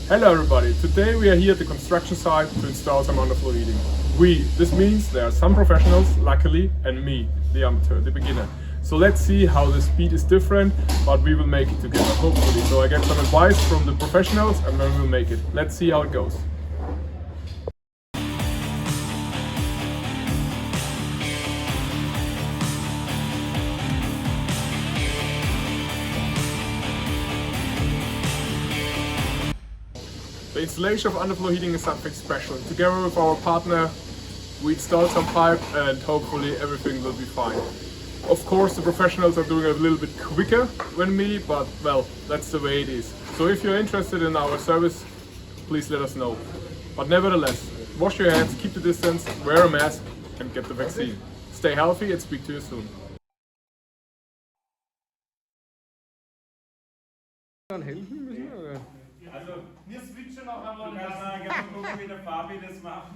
Hello everybody, today we are here at the construction site to install some underfloor heating. This means there are some professionals, luckily, and me, the amateur, the beginner. So let's see how the speed is different, but we will make it together, hopefully. So I get some advice from the professionals and then we'll make it. Let's see how it goes. The installation of underfloor heating is something special. Together with our partner, we installed some pipe and hopefully everything will be fine. Of course, the professionals are doing it a little bit quicker than me, but well, that's the way it is. So if you're interested in our service, please let us know. But nevertheless, wash your hands, keep the distance, wear a mask and get the vaccine. Stay healthy and speak to you soon. Also, wir switchen noch einmal. Du kannst mal gucken, wie der Fabi das macht.